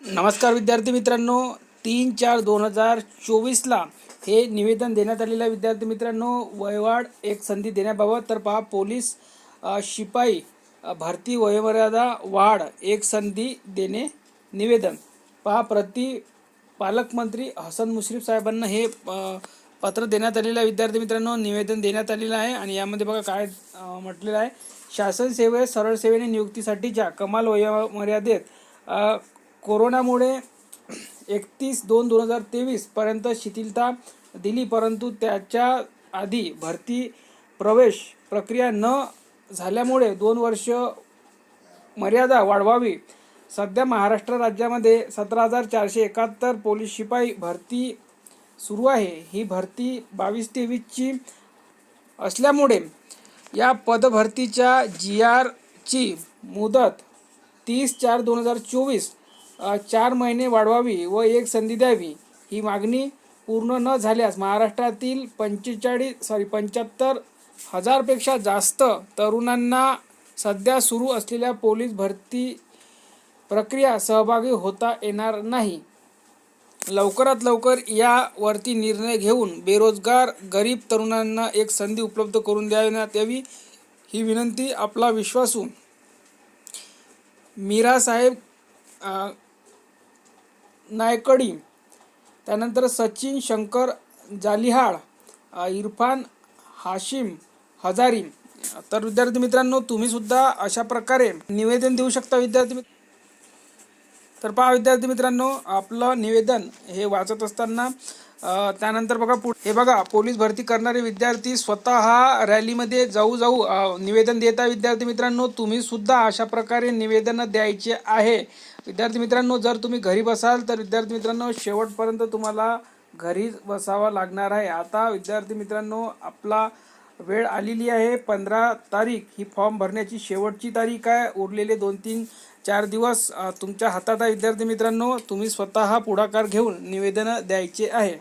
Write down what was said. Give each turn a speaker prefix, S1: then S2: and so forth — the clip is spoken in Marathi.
S1: नमस्कार विद्यार्थी मित्रांनो, 3/4/2024ला हे निवेदन देण्यात आलेलं आहे. विद्यार्थी मित्रांनो, वयवाढ एक संधी देण्याबाबत तर पहा, पोलीस शिपाई भरती वयोमर्यादा वाढ एक संधी देणे निवेदन. पहा, पालकमंत्री हसन मुश्रीफ साहेबांना हे पत्र देण्यात आलेलं आहे. विद्यार्थी मित्रांनो, निवेदन देण्यात आलेलं आहे आणि यामध्ये बघा काय म्हटलेलं आहे. शासन सेवेत सरळ सेवेने नियुक्तीसाठीच्या कमाल वयोमर्यादेत कोरोनामुळे 31/2/2023 पर्यंत शिथिलता दिली, परंतु त्याच्या आधी भरती प्रवेश प्रक्रिया न झाल्यामुळे 2 वर्ष मर्यादा वाढवावी. सध्या महाराष्ट्र राज्यामध्ये 17,471 पोलीस शिपाई भरती सुरू आहे. ही भरती 22-23ची असल्यामुळे या पदभरतीच्या GRची मुदत 30/4/2024 4 महिने वाढवावी व एक संधी द्यावी. ही मागणी पूर्ण न झाल्यास महाराष्ट्रातील 75,000पेक्षा जास्त तरुणांना सध्या सुरू असलेल्या पोलीस भरती प्रक्रिया सहभागी होता येणार नाही. लवकरात लवकर यावरती निर्णय घेऊन बेरोजगार गरीब तरुणांना एक संधी उपलब्ध करून देण्यात यावी, ही विनंती आपला विश्वासू मीरासाहेब नायकडी, त्यानंतर सचिन शंकर जालिहाळ, इरफान हाशिम हजारी. तर विद्यार्थी मित्रांनो, तुम्ही सुद्धा अशा प्रकारे निवेदन देऊ शकता. तर पहा विद्यार्थी मित्रांनो, आपलं निवेदन हे वाचत असताना त्यानंतर बघा पोलीस भरती करणारे विद्यार्थी स्वतः रॅलीमध्ये जाऊ निवेदन देत आहे. विद्यार्थी मित्रांनो, तुम्ही सुद्धा अशा प्रकारे निवेदन द्यायचे आहे. विद्यार्थी मित्रांनो, जर तुम्ही घरी बसाल तर विद्यार्थी मित्रांनो शेवटपर्यंत तुम्हाला घरी बसावं लागणार आहे. आता विद्यार्थी मित्रांनो, आपला वेळ आलेली आहे. 15 तारीख ही फॉर्म भरण्याची शेवटची तारीख आहे. उरलेले 2-3-4 दिवस तुमच्या हातात आहे. विद्यार्थी मित्रांनो, तुम्ही स्वतः पुढाकार घेऊन निवेदन द्यायचे आहे.